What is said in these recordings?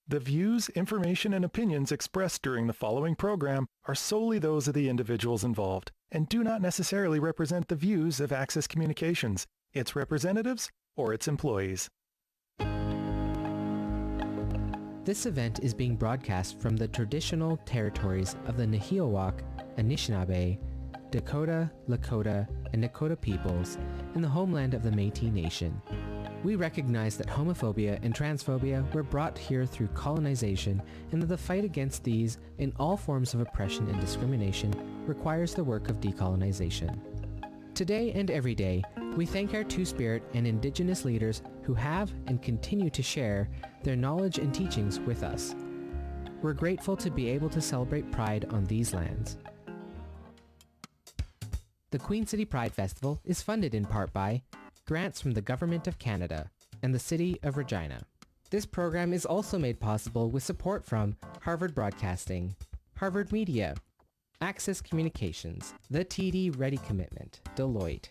The views, information, and opinions expressed during the following program are solely those of the individuals involved and do not necessarily represent the views of Access Communications, its representatives, or its employees. This event is being broadcast from the traditional territories of the Nahiawak, Anishinaabe, Dakota, Lakota, and Nakota peoples in the homeland of the Métis Nation. We recognize that homophobia and transphobia were brought here through colonization and that the fight against these in all forms of oppression and discrimination requires the work of decolonization. Today and every day, we thank our Two-Spirit and Indigenous leaders who have and continue to share their knowledge and teachings with us. We're grateful to be able to celebrate Pride on these lands. The Queen City Pride Festival is funded in part by grants from the Government of Canada and the City of Regina. This program is also made possible with support from Harvard Broadcasting, Harvard Media, Access Communications, the TD Ready Commitment, Deloitte,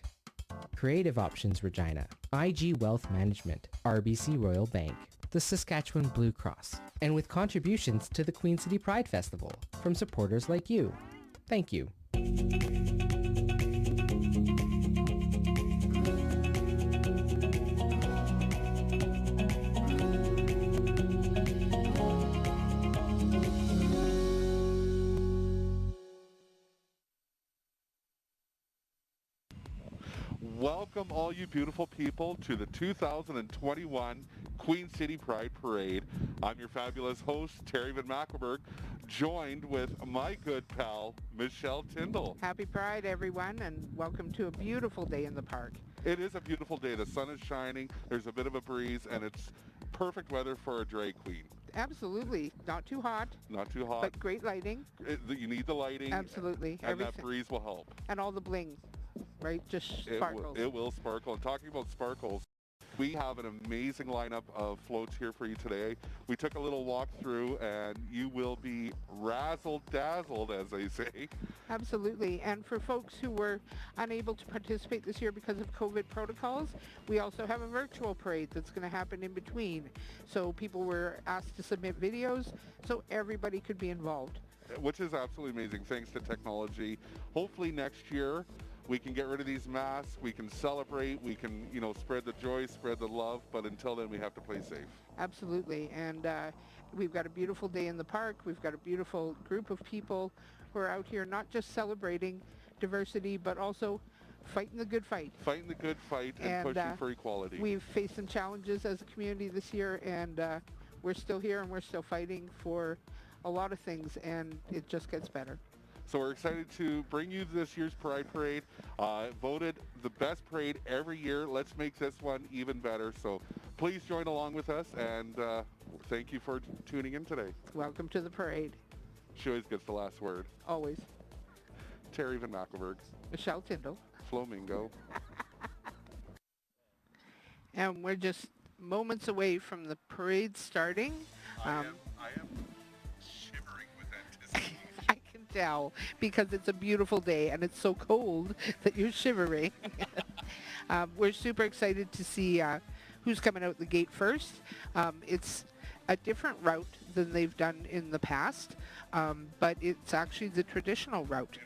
Creative Options Regina, IG Wealth Management, RBC Royal Bank, the Saskatchewan Blue Cross, and with contributions to the Queen City Pride Festival from supporters like you. Thank you. Welcome all you beautiful people to the 2021 Queen City Pride Parade. I'm your fabulous host, Terry Van Mackelberg, joined with my good pal, Michelle Tyndall. Happy Pride, everyone, and welcome to a beautiful day in the park. It is a beautiful day. The sun is shining, there's a bit of a breeze, and it's perfect weather for a drag queen. Absolutely. Not too hot. Not too hot. But great lighting. You need the lighting. Absolutely. And that breeze will help. And all the bling. Right, just sparkles. It will sparkle. And talking about sparkles, we have an amazing lineup of floats here for you today. We took a little walk through and you will be razzle-dazzled, as they say. Absolutely. And for folks who were unable to participate this year because of COVID protocols, we also have a virtual parade that's going to happen in between. So people were asked to submit videos so everybody could be involved. Which is absolutely amazing, thanks to technology. Hopefully next year, we can get rid of these masks, we can celebrate, we can, spread the joy, spread the love, but until then we have to play safe. Absolutely, and we've got a beautiful day in the park, we've got a beautiful group of people who are out here not just celebrating diversity, but also fighting the good fight. Fighting the good fight and pushing for equality. We've faced some challenges as a community this year, and we're still here and we're still fighting for a lot of things, and it just gets better. So we're excited to bring you this year's Pride Parade. Voted the best parade every year. Let's make this one even better. So please join along with us, and thank you for tuning in today. Welcome to the parade. She always gets the last word. Always. Terry Van Mackelberg. Michelle Tyndall. Flamingo. And we're just moments away from the parade starting. I am shivering with anticipation. Now because it's a beautiful day and it's so cold that you're shivering. We're super excited to see who's coming out the gate first. It's a different route than they've done in the past, but it's actually the traditional route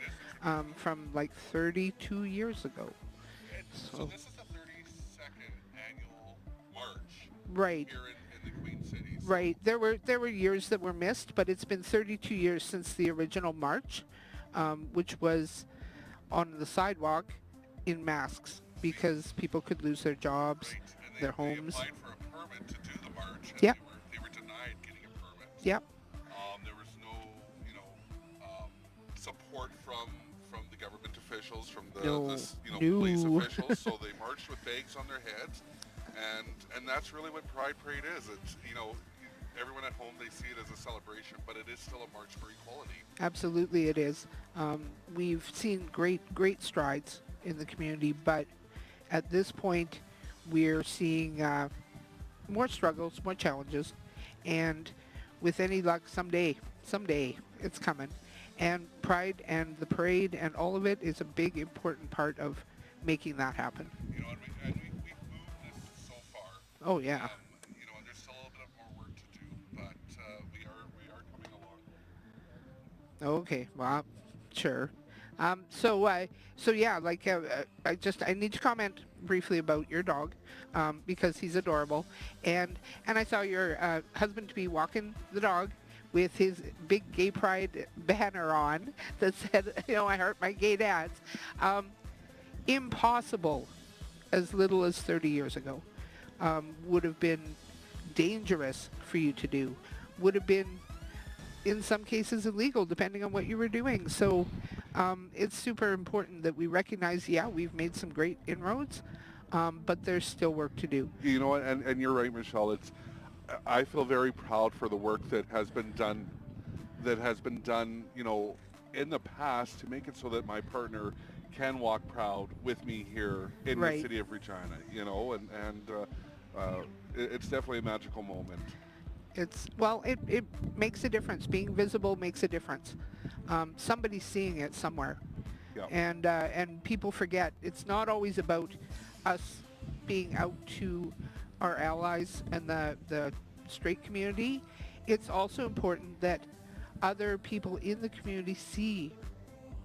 from like 32 years ago. So this is the 32nd annual march. Right. Here in the Queen City. So. Right. There were years that were missed, but it's been 32 years since the original march, which was on the sidewalk in masks because people could lose their jobs, right. their homes. They applied for a permit to do the march, and yep. they were denied getting a permit. Yep. There was no, support from the government officials, from the police officials, so they marched with bags on their heads. And that's really what Pride Parade is. It's, everyone at home, they see it as a celebration, but it is still a march for equality. Absolutely it is. We've seen great strides in the community, but at this point, we're seeing more struggles, more challenges, and with any luck, someday, it's coming. And Pride and the parade and all of it is a big, important part of making that happen. And we've moved this so far. Oh, yeah. And there's still a little bit more work to do, but Okay, well, sure. So yeah, like I need to comment briefly about your dog, because he's adorable, and I saw your husband to be walking the dog with his big gay pride banner on that said, I heart my gay dads. Um, Impossible as little as 30 years ago would have been dangerous for you to do, would have been in some cases illegal depending on what you were doing. So it's super important that we recognize, yeah, we've made some great inroads, but there's still work to do. You know, and you're right, Michelle. I feel very proud for the work that has been done, in the past to make it so that my partner can walk proud with me here in the Right. city of Regina, it's definitely a magical moment. It makes a difference. Being visible makes a difference. Somebody's seeing it somewhere. Yeah. And people forget it's not always about us being out to our allies and the straight community. It's also important that other people in the community see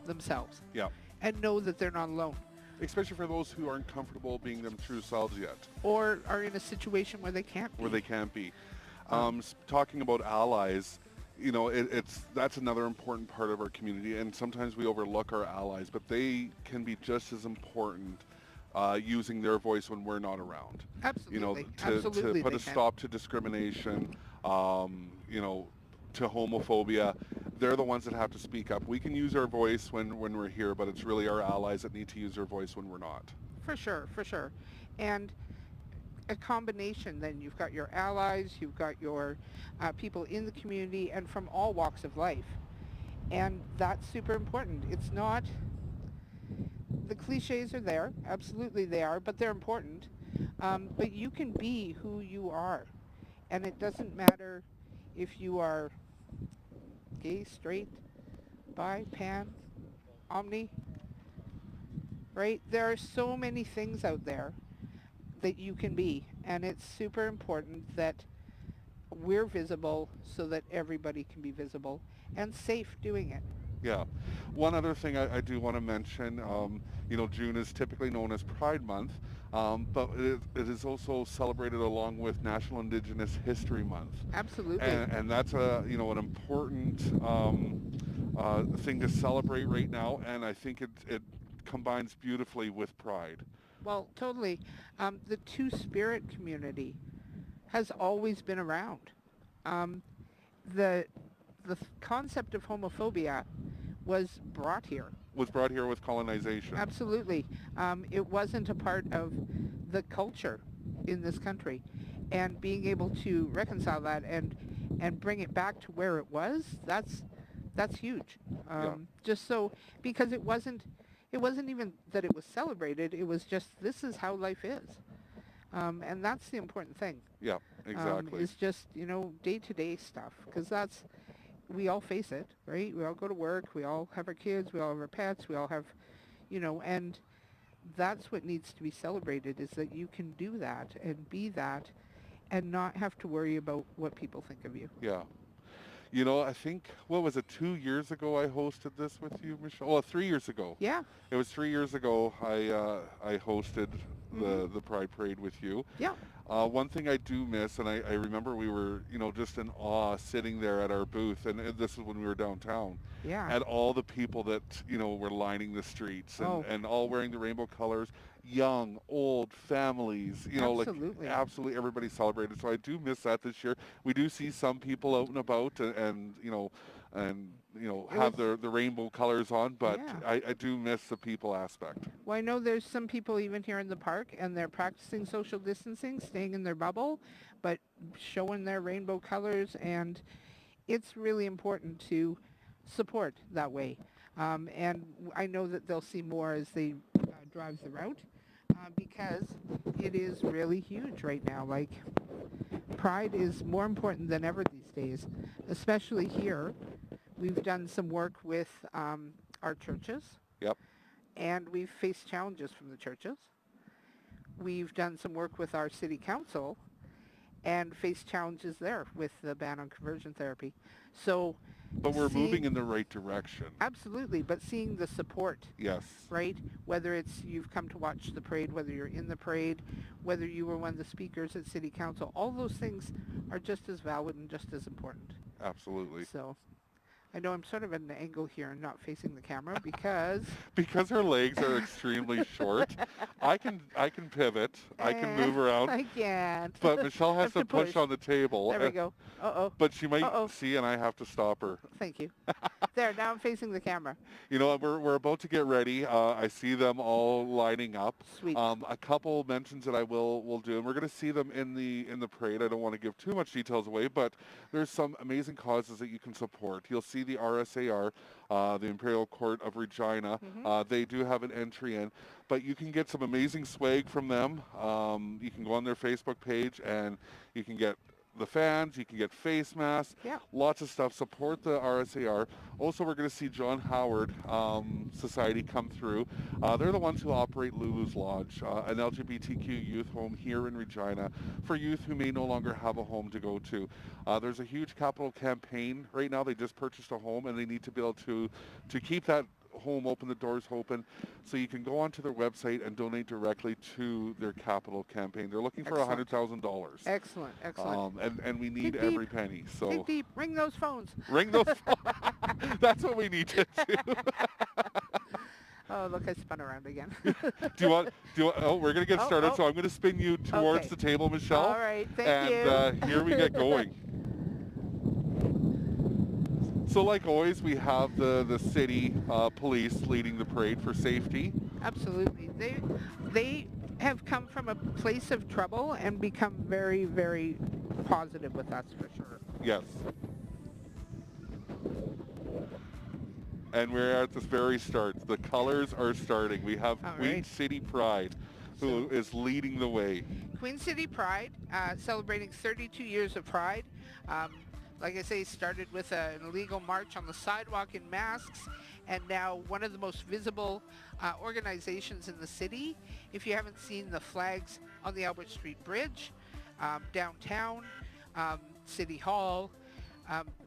themselves Yeah. and know that they're not alone, Especially for those who aren't comfortable being them true selves yet, or are in a situation where they can't be. where they can't be. Talking about allies, that's another important part of our community, and sometimes we overlook our allies, but they can be just as important using their voice when we're not around. Absolutely. To Absolutely put they a can. stop to discrimination, to homophobia. They're the ones that have to speak up. We can use our voice when we're here, but it's really our allies that need to use their voice when we're not. For sure, for sure. And a combination then. You've got your allies, you've got your people in the community and from all walks of life. And that's super important. It's not, the cliches are there, absolutely they are, but they're important. But you can be who you are. And it doesn't matter if you are gay, straight, bi, pan, omni, right? There are so many things out there that you can be, and it's super important that we're visible so that everybody can be visible and safe doing it. Yeah. One other thing I do want to mention, June is typically known as Pride Month, but it is also celebrated along with National Indigenous History Month. Absolutely. And that's an important thing to celebrate right now, and I think it combines beautifully with Pride. Well, totally. The Two-Spirit community has always been around. Um, the concept of homophobia was brought here. Was brought here with colonization. Absolutely. It wasn't a part of the culture in this country. And being able to reconcile that and bring it back to where it was, that's huge. Just so, because it wasn't even that it was celebrated, it was just, this is how life is. And that's the important thing. Yeah, exactly. It's just, day-to-day stuff, because we all face it, right? We all go to work, we all have our kids, we all have our pets, we all have, and that's what needs to be celebrated, is that you can do that and be that and not have to worry about what people think of you. Yeah. I think, what was it, 2 years ago I hosted this with you, Michelle? Well, 3 years ago. Yeah. It was 3 years ago I hosted the Pride Parade with you. Yeah. One thing I do miss, and I remember we were, just in awe sitting there at our booth, and this is when we were downtown, Yeah. at all the people that, were lining the streets and, Oh. and all wearing the rainbow colors, young, old, families, Absolutely. like absolutely everybody celebrated. So I do miss that this year. We do see some people out and about and have the rainbow colors on, but Yeah. I do miss the people aspect. Well, I know there's some people even here in the park, and they're practicing social distancing, staying in their bubble, but showing their rainbow colors, and it's really important to support that way. And I know that they'll see more as they drive the route, because it is really huge right now. Like, Pride is more important than ever these days, especially here. We've done some work with our churches. Yep. And we've faced challenges from the churches. We've done some work with our city council and faced challenges there with the ban on conversion therapy. So But we're moving in the right direction. Absolutely, but seeing the support. Yes. Right? Whether it's you've come to watch the parade, whether you're in the parade, whether you were one of the speakers at City Council, all those things are just as valid and just as important. Absolutely. So I know I'm sort of at an angle here and not facing the camera because... because her legs are extremely short. I can pivot. I can move around. I can't. But Michelle has to push on the table. There we go. Uh-oh. But she might see and I have to stop her. Thank you. There, now I'm facing the camera. You know, we're about to get ready. I see them all lining up. Sweet. A couple mentions that I will do, and we're going to see them in the parade. I don't want to give too much details away, but there's some amazing causes that you can support. You'll see the RSAR, the Imperial Court of Regina. They do have an entry in, but you can get some amazing swag from them. You can go on their Facebook page and you can get the fans, you can get face masks, lots of stuff. Support the RSAR. Also, we're going to see John Howard Society come through. They're the ones who operate Lulu's Lodge, an LGBTQ youth home here in Regina for youth who may no longer have a home to go to. There's a huge capital campaign right now. They just purchased a home and they need to be able to keep that home open, the doors open, so you can go onto their website and donate directly to their capital campaign. They're looking for $100,000. Excellent, excellent. And we need every penny. So dig deep, ring those phones. Ring those phones. That's what we need to do. Oh, look, I spun around again. do you want, oh, we're going to get started, so I'm going to spin you towards the table, Michelle. All right, thank you. And here we get going. So like always, we have the city police leading the parade for safety. Absolutely. They have come from a place of trouble and become very, very positive with us, for sure. Yes. And we're at the very start. The colors are starting. We have Queen City Pride, who is leading the way. Queen City Pride, celebrating 32 years of Pride. Like I say, started with an illegal march on the sidewalk in masks, and now one of the most visible organizations in the city. If you haven't seen the flags on the Albert Street Bridge, downtown, City Hall,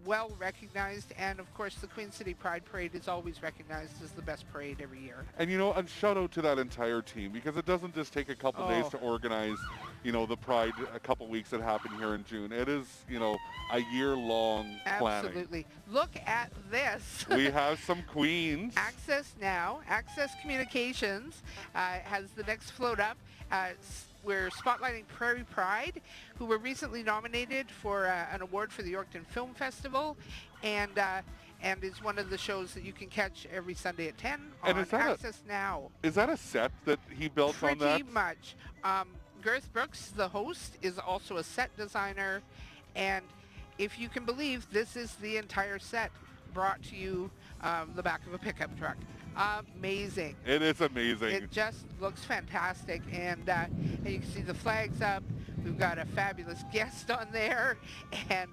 well recognized, and of course the Queen City Pride Parade is always recognized as the best parade every year. And you know, and shout out to that entire team, because it doesn't just take a couple days to organize, you know, the Pride a couple weeks that happened here in June. It is, you know, a year-long planning. Absolutely. Look at this. We have some queens. Access Now, Access Communications has the next float up. We're spotlighting Prairie Pride, who were recently nominated for an award for the Yorkton Film Festival, and is one of the shows that you can catch every Sunday at 10 on Access Now. Is that a set that he built on that? Pretty much. Garth Brooks, the host, is also a set designer, and if you can believe, this is the entire set brought to you the back of a pickup truck. Amazing. It is amazing. It just looks fantastic, and you can see the flags up. We've got a fabulous guest on there, and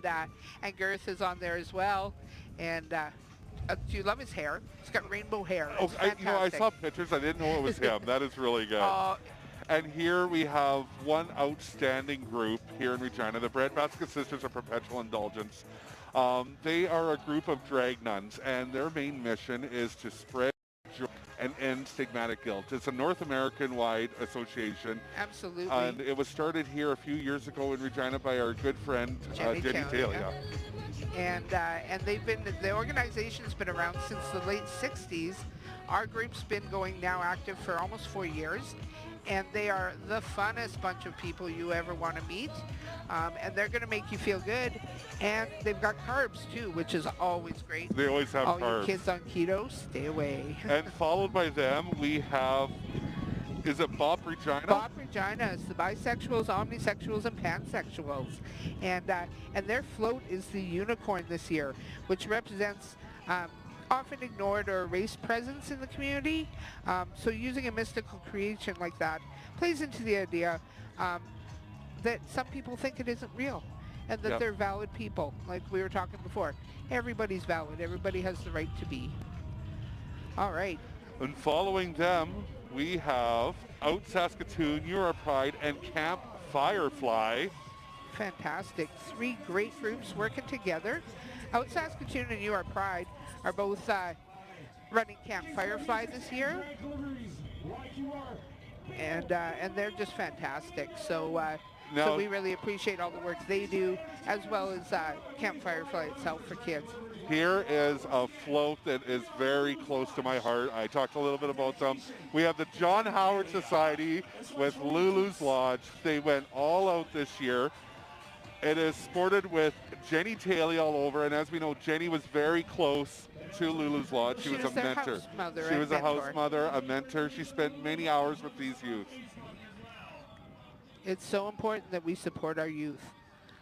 Garth is on there as well. And do you love his hair? He's got rainbow hair. Oh, you know, I saw pictures. I didn't know it was him. That is really good. And here we have one outstanding group here in Regina, the Breadbasket Sisters of Perpetual Indulgence. They are a group of drag nuns, and their main mission is to spread joy and end stigmatic guilt. It's a North American-wide association. Absolutely. And it was started here a few years ago in Regina by our good friend Jenny Taylor. And the organization's been around since the late 60s. Our group's been going now active for almost 4 years. And they are the funnest bunch of people you ever want to meet. And they're going to make you feel good. And they've got carbs, too, which is always great. They always have carbs. All you kids on keto, stay away. And followed by them, we have, is it Bop Regina? Bop Regina is the bisexuals, omnisexuals, and pansexuals. And their float is the unicorn this year, which represents often ignored or erased presence in the community. So using a mystical creation like that plays into the idea that some people think it isn't real, and that they're valid people, like we were talking before. Everybody's valid. Everybody has the right to be. All right. And following them, we have Out Saskatoon, Euro Pride, and Camp Firefly. Fantastic. 3 great groups working together. Out Saskatoon and You Are Pride are both running Camp Firefly this year, and they're just fantastic. So so we really appreciate all the work they do, as well as Camp Firefly itself for kids. Here is a float that is very close to my heart. I talked a little bit about them. We have the John Howard Society with Lulu's Lodge. They went all out this year. It is sported with Jenny Taylor all over, and as we know, Jenny was very close to Lulu's Lodge. She was a mentor. She was a house mother, a mentor. She spent many hours with these youth. It's so important that we support our youth.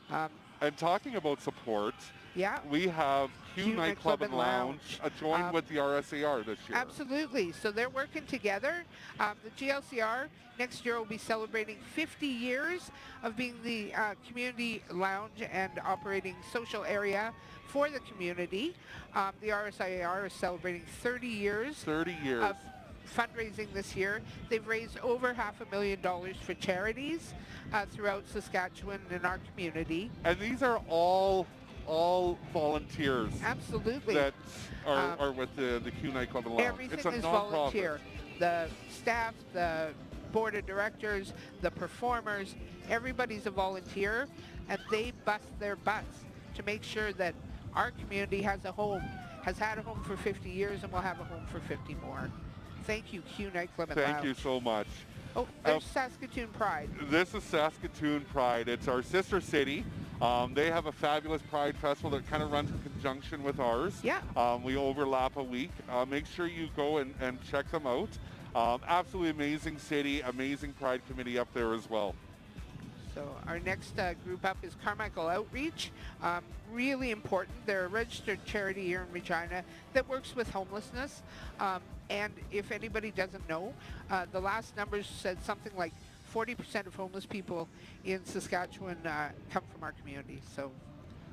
And talking about support, yeah, we have Q Nightclub and Lounge joined with the RSAR this year. Absolutely. So they're working together. The GLCR next year will be celebrating 50 years of being the community lounge and operating social area for the community. The RSIAR is celebrating 30 years. 30 years. Of fundraising this year. They've raised over $500,000 for charities throughout Saskatchewan and our community. And these are all volunteers. Absolutely. That are with the Q Nightclub and Lounge. Everything it's a is non-profit. volunteer. The staff, the board of directors, the performers, everybody's a volunteer, and they bust their butts to make sure that our community has a home, has had a home for 50 years and will have a home for 50 more. Thank you, Q Nightclub and Lounge. Thank you so much. Oh, there's Saskatoon Pride. This is Saskatoon Pride. It's our sister city. They have a fabulous Pride Festival that kind of runs in conjunction with ours. Yeah. We overlap a week. Make sure you go and check them out. Absolutely amazing city, amazing Pride Committee up there as well. So our next group up is Carmichael Outreach. Really important. They're a registered charity here in Regina that works with homelessness. And if anybody doesn't know, the last numbers said something like 40% of homeless people in Saskatchewan come from our community. So,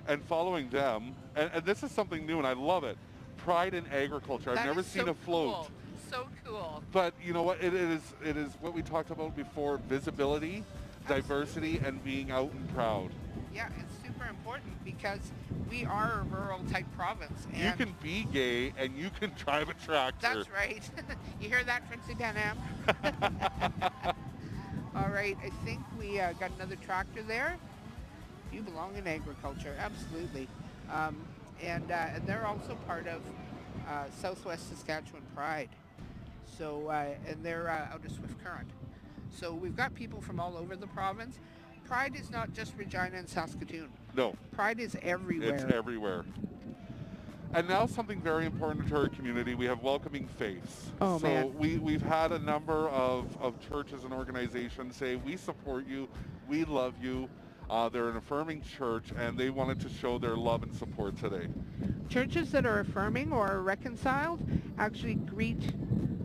and following them, and this is something new, and I love it. Pride in agriculture. I've never seen a float. Cool. So cool. But you know what? It is what we talked about before: visibility, diversity, and being out and proud. Yeah, it's super important because we are a rural type province. And you can be gay and you can drive a tractor. That's right. You hear that, Trixie Van Am? All right, I think we got another tractor there. You belong in agriculture, absolutely. And they're also part of Southwest Saskatchewan Pride. So, and they're out of Swift Current. So we've got people from all over the province. Pride is not just Regina and Saskatoon. No. Pride is everywhere. It's everywhere. And now something very important to our community, we have Welcoming Faiths. Oh, so man. We've had a number of churches and organizations say, we support you, we love you. They're an affirming church, and they wanted to show their love and support today. Churches that are affirming or are reconciled actually greet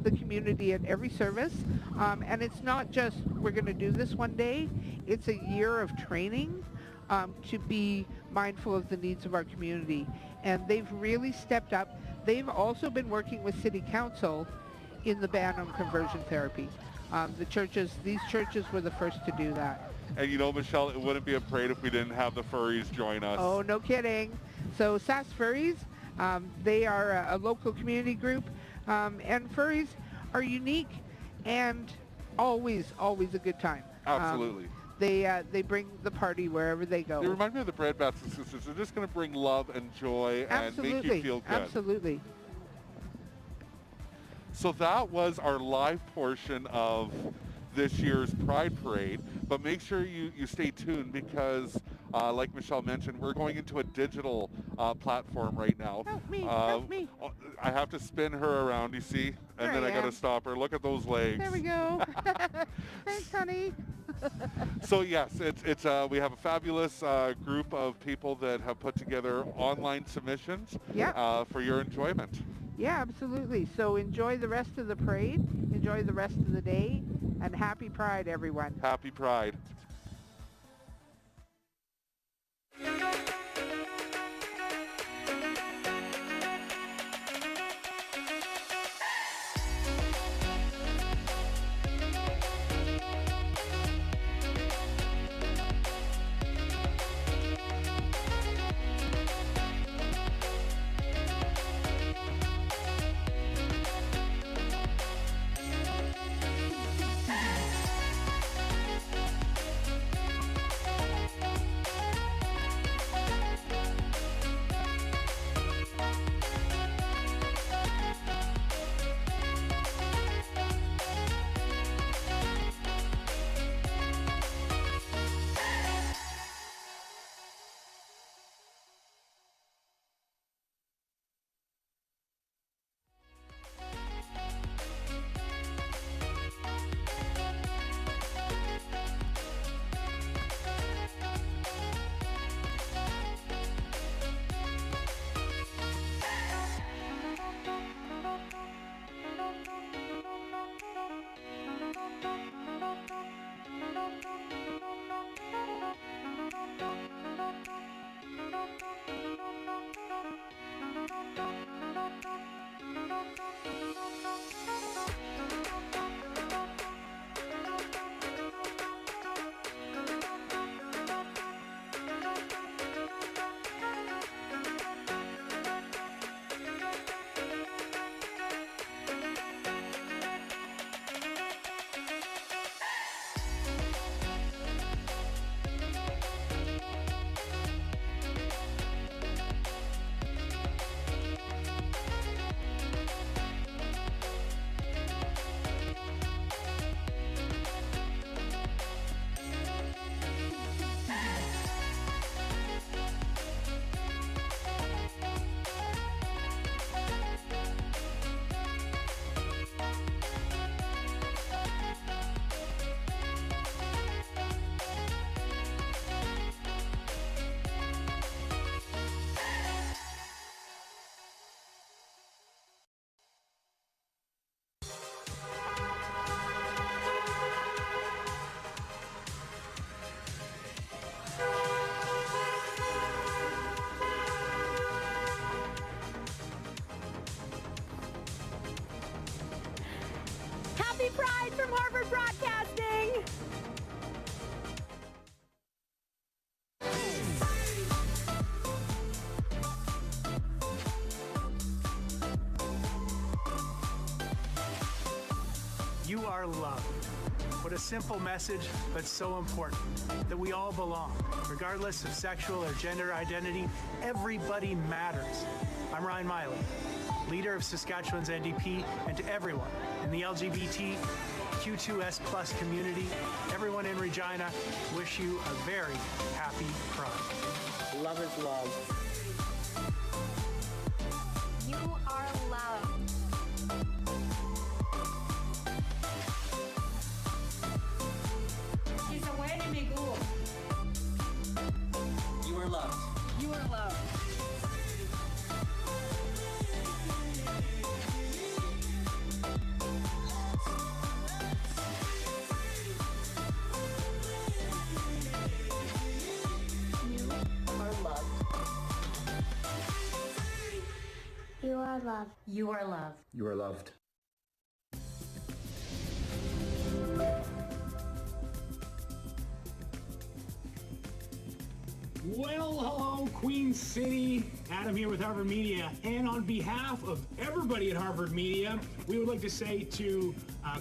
the community at every service. And it's not just, we're going to do this one day. It's a year of training to be mindful of the needs of our community. And they've really stepped up. They've also been working with City Council in the ban on conversion therapy. These churches were the first to do that. And you know, Michelle, it wouldn't be a parade if we didn't have the furries join us. Oh, no kidding. So Sask Furries, they are a local community group. And furries are unique and always a good time. Absolutely. They bring the party wherever they go. They remind me of the Breadbats and Sisters. They're just going to bring love and joy and make you feel good. Absolutely. So that was our live portion of this year's Pride Parade. But make sure you stay tuned because, like Michelle mentioned, we're going into a digital platform right now. Help me, help me. I have to spin her around, you see? And then I got to stop her. Look at those legs. There we go. Thanks, honey. So yes, we have a fabulous group of people that have put together online submissions for your enjoyment. Yeah, absolutely. So enjoy the rest of the parade, enjoy the rest of the day, and happy Pride, everyone. Happy Pride. Pride from Harvard Broadcasting! You are loved. What a simple message, but so important, that we all belong. Regardless of sexual or gender identity, everybody matters. I'm Ryan Miley, leader of Saskatchewan's NDP, and to everyone in the LGBT Q2S plus community, everyone in Regina, wish you a very happy Pride. Love is love. You are loved. You are loved. You are loved. You are loved. You are loved. You are loved. Well, hello, Queen City. Adam here with Harvard Media. And on behalf of everybody at Harvard Media, we would like to say to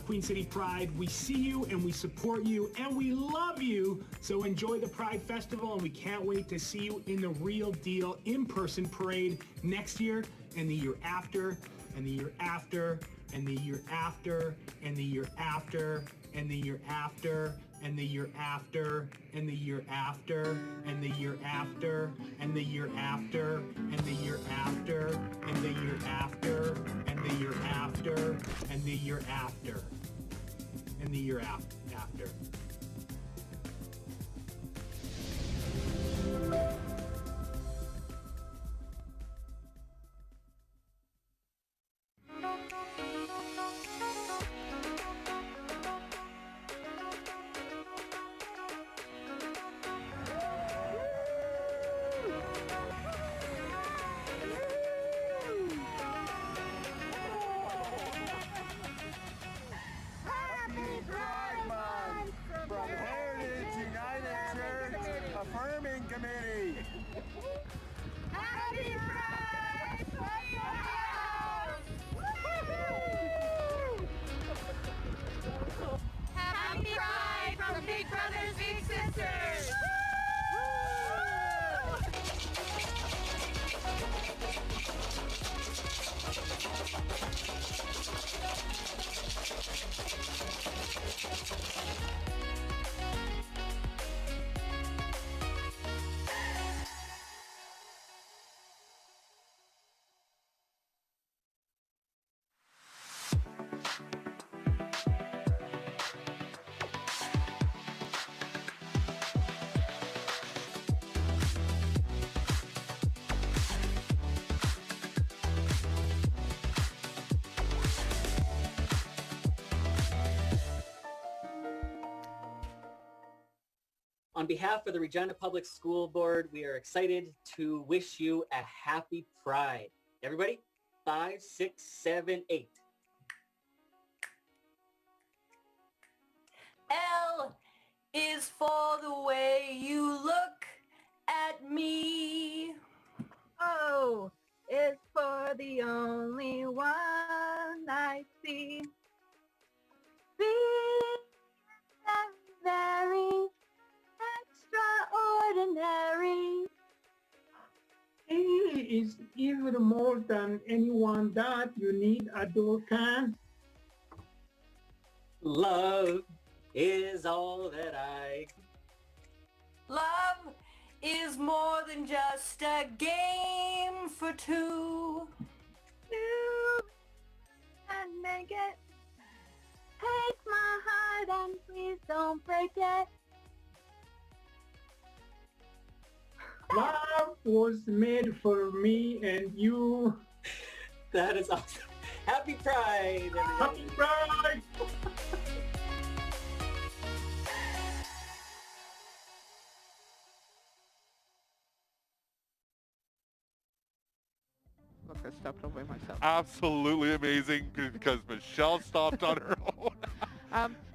Queen City Pride, we see you and we support you and we love you. So enjoy the Pride Festival, and we can't wait to see you in the real deal in-person parade next year and the year after and the year after and the year after and the year after and the year after and the year after and the year after and the year after and the year after and the year after and the year after and the year after and the year after and the year after. On behalf of the Regina Public School Board, we are excited to wish you a happy Pride. Everybody, 5, 6, 7, 8. L is for the way you look at me. O is for the only one I see. B is very extraordinary. A is even more than anyone that you need a door can. Love is all that I... Love is more than just a game for two. You and make it. Take my heart and please don't break it. Love was made for me and you. That is awesome. Happy Pride, everybody. Happy Pride! Look, I stepped away myself. Absolutely amazing because Michelle stopped on her own.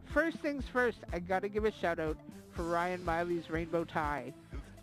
First things first, I got to give a shout out for Ryan Miley's rainbow tie.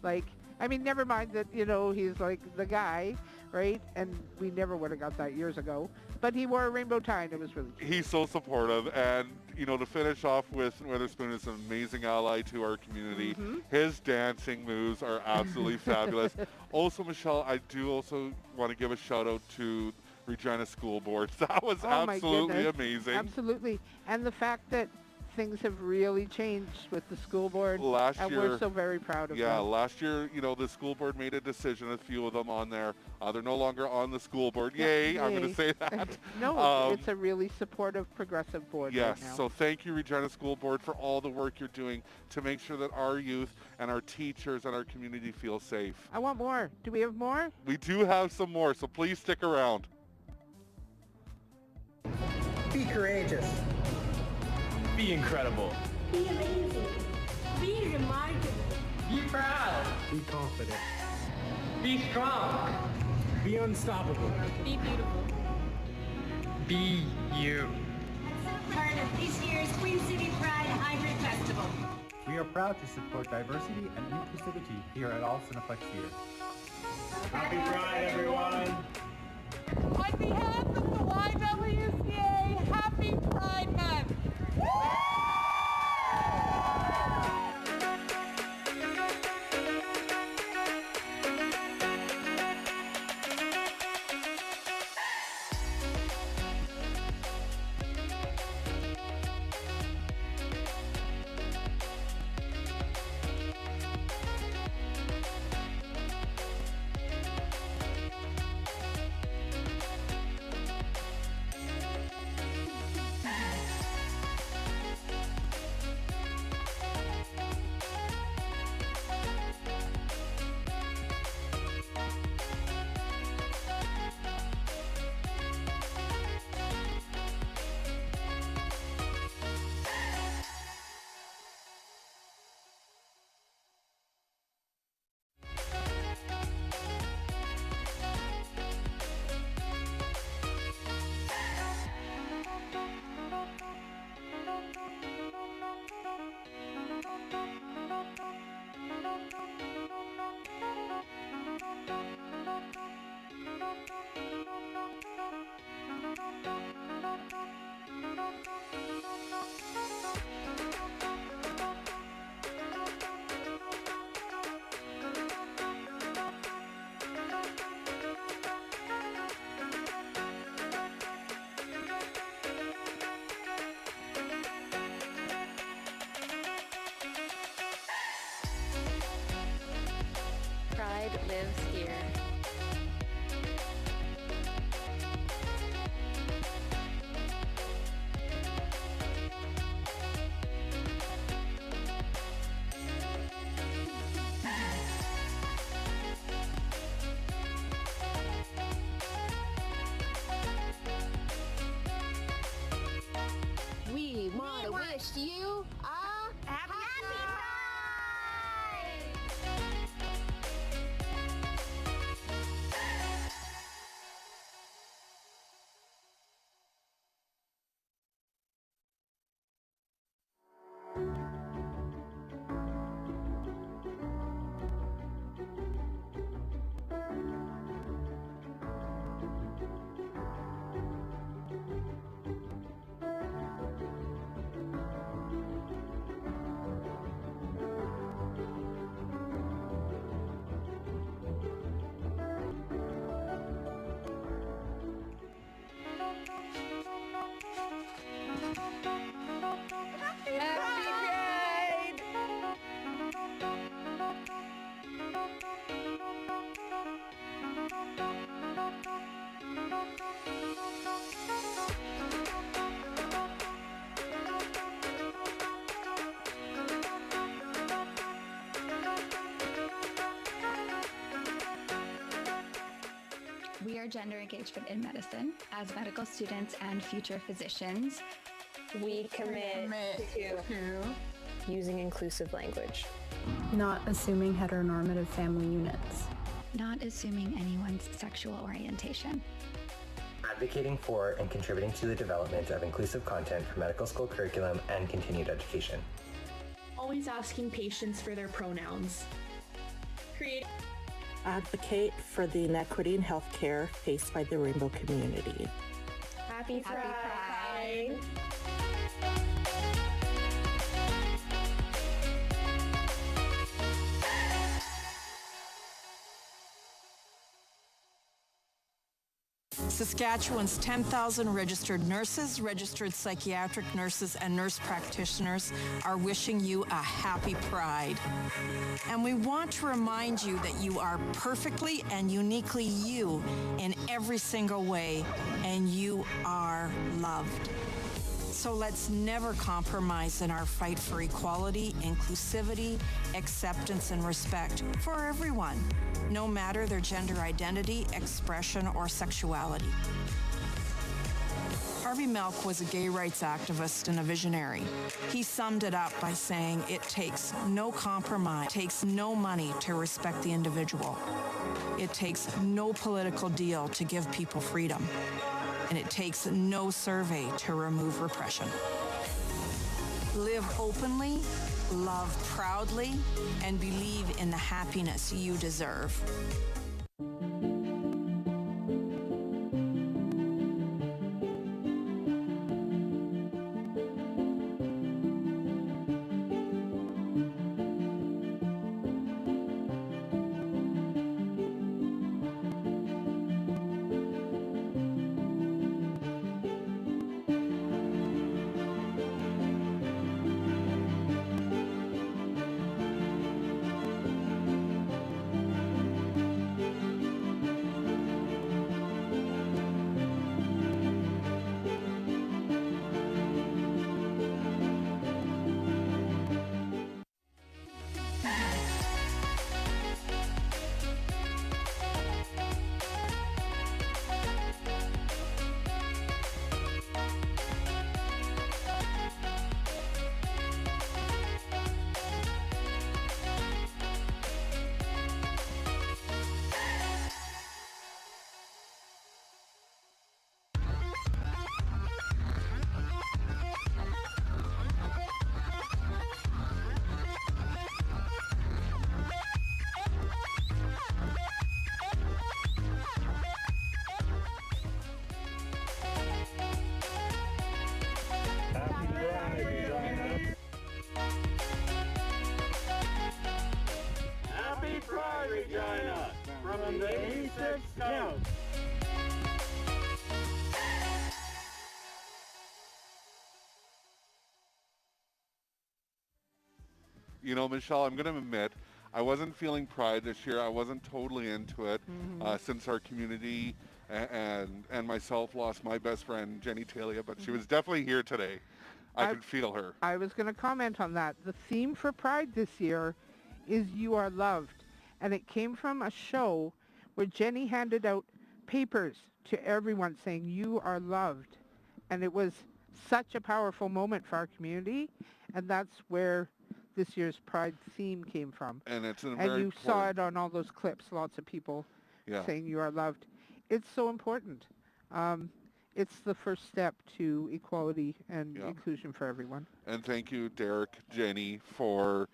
Like, I mean, never mind that, you know, he's like the guy, right? And we never would have got that years ago. But he wore a rainbow tie and it was really cute. He's so supportive. And, you know, to finish off with, Weatherspoon is an amazing ally to our community. His dancing moves are absolutely fabulous. Also, Michelle, I do also want to give a shout out to Regina School Board. That was absolutely amazing. Absolutely. And the fact that things have really changed with the school board. Last and year, we're so very proud of them. Yeah, last year, you know, the school board made a decision, a few of them on there. They're no longer on the school board. Yay, I'm going to say that. No, it's a really supportive, progressive board yes, right now. So thank you, Regina School Board, for all the work you're doing to make sure that our youth and our teachers and our community feel safe. I want more. Do we have more? We do have some more, so please stick around. Be courageous. Be incredible. Be amazing. Be remarkable. Be proud. Be confident. Be strong. Be unstoppable. Be beautiful. Be you. Part of this year's Queen City Pride Hybrid Festival. We are proud to support diversity and inclusivity here at All Cineplex Theatre. Happy Pride, everyone. On behalf of the YWCA, Happy Pride Month! Pride lives here. We want to wish you a happy Pride! We are Gender Engagement in Medicine. As medical students and future physicians, we commit to using inclusive language. Not assuming heteronormative family units. Not assuming anyone's sexual orientation. advocating for and contributing to the development of inclusive content for medical school curriculum and continued education. Always asking patients for their pronouns. Advocate for the inequity in healthcare faced by the rainbow community. Happy Pride! Saskatchewan's 10,000 registered nurses, registered psychiatric nurses, and nurse practitioners are wishing you a happy Pride. And we want to remind you that you are perfectly and uniquely you in every single way, and you are loved. So let's never compromise in our fight for equality, inclusivity, acceptance, and respect for everyone, no matter their gender identity, expression, or sexuality. Harvey Milk was a gay rights activist and a visionary. He summed it up by saying, "It takes no compromise, it takes no money to respect the individual. It takes no political deal to give people freedom. And it takes no survey to remove repression." Live openly, love proudly, and believe in the happiness you deserve. from the E6 Scouts. You know, Michelle, I'm going to admit, I wasn't feeling Pride this year. I wasn't totally into it since our community and myself lost my best friend, Jenny Talia, but she was definitely here today. I could feel her. I was going to comment on that. The theme for Pride this year is You Are Loved, and it came from a show where Jenny handed out papers to everyone saying You Are Loved, and it was such a powerful moment for our community, and that's where this year's Pride theme came from. And it's and you saw it on all those clips, lots of people saying You Are Loved. It's so important. It's the first step to equality and inclusion for everyone. And thank you, Derek, Jenny, for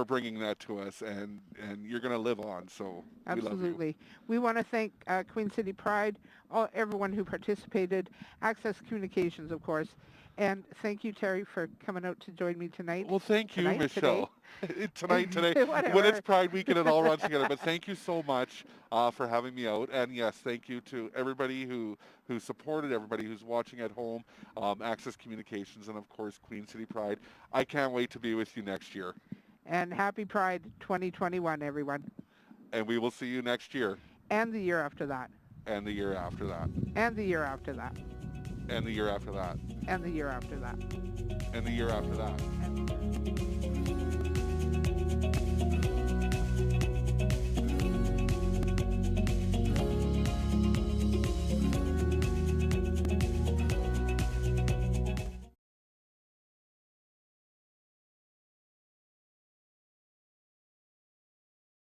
bringing that to us, and you're going to live on, so Absolutely. We love you. We want to thank Queen City Pride, everyone who participated, Access Communications, of course, and thank you, Terry, for coming out to join me tonight. Well, thank you, Michelle. Today. When it's Pride Weekend, it all runs together. But thank you so much for having me out. And yes, thank you to everybody who supported, everybody who's watching at home, Access Communications, and of course, Queen City Pride. I can't wait to be with you next year. And happy Pride 2021, everyone. And we will see you next year. And the year after that. And the year after that. And the year after that. And the year after that. And the year after that. And the year after that.